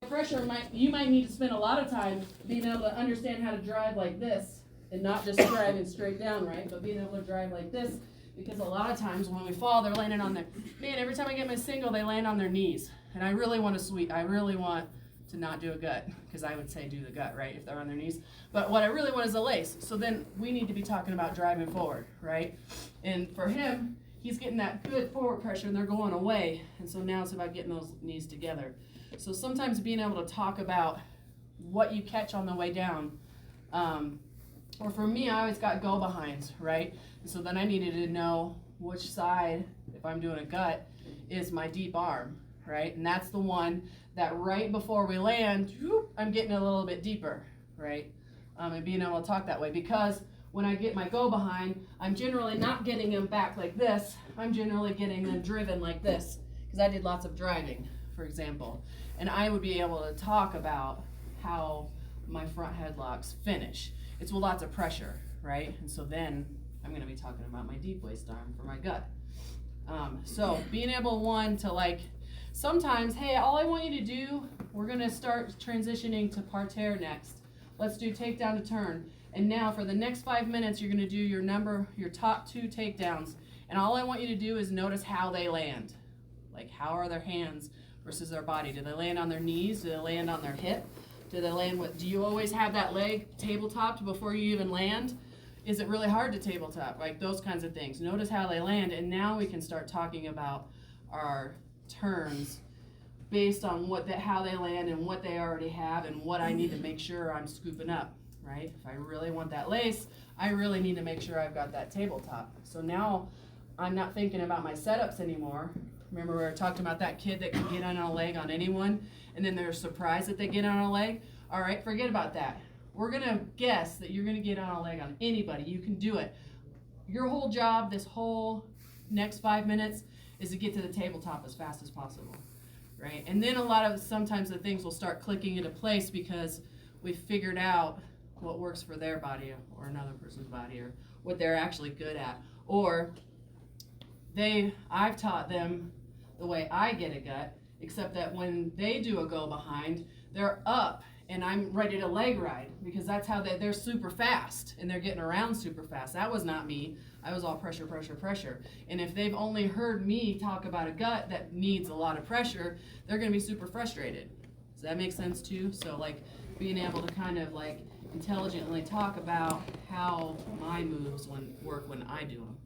pressure you might need to spend a lot of time being able to understand how to drive like this and not just driving straight down, right? But being able to drive like this, because a lot of times when we fall, they're landing on their, man, every time I get my single, they land on their knees. And I really want to not do a gut, because I would say do the gut, right, if they're on their knees. But what I really want is a lace. So then we need to be talking about driving forward, right? And for him, he's getting that good forward pressure and they're going away. And so now it's about getting those knees together. So sometimes being able to talk about what you catch on the way down, or for me, I always got go behinds, right? And so then I needed to know which side, if I'm doing a gut, is my deep arm, right? And that's the one that right before we land, whoop, I'm getting a little bit deeper, right? And being able to talk that way, because when I get my go behind, I'm generally not getting them back like this. I'm generally getting them driven like this, because I did lots of driving, for example. And I would be able to talk about how my front headlocks finish. It's with lots of pressure, right? And so then I'm going to be talking about my deep waist arm for my gut. So being able, one, to like, sometimes, hey, all I want you to do, we're going to start transitioning to parterre next. Let's do takedown to turn. And now for the next 5 minutes, you're going to do your top 2 takedowns. And all I want you to do is notice how they land. Like, how are their hands versus their body? Do they land on their knees? Do they land on their hip? Do they land with, do you always have that leg tabletopped before you even land? Is it really hard to tabletop? Like those kinds of things. Notice how they land, and now we can start talking about our turns based on how they land and what they already have and what I need to make sure I'm scooping up, right? If I really want that lace, I really need to make sure I've got that tabletop. So now I'm not thinking about my setups anymore. Remember we were talking about that kid that can get on a leg on anyone, and then they're surprised that they get on a leg? All right, forget about that. We're going to guess that you're going to get on a leg on anybody. You can do it. Your whole job, this whole next 5 minutes, is to get to the tabletop as fast as possible, right? And then sometimes the things will start clicking into place because we've figured out what works for their body or another person's body or what they're actually good at. Or I've taught them the way I get a gut, except that when they do a go behind, they're up and I'm ready to leg ride, because that's how they're super fast and they're getting around super fast. That was not me. I was all pressure, pressure, pressure. And if they've only heard me talk about a gut that needs a lot of pressure, they're going to be super frustrated. Does that make sense too? So like being able to kind of like intelligently talk about how my moves work when I do them.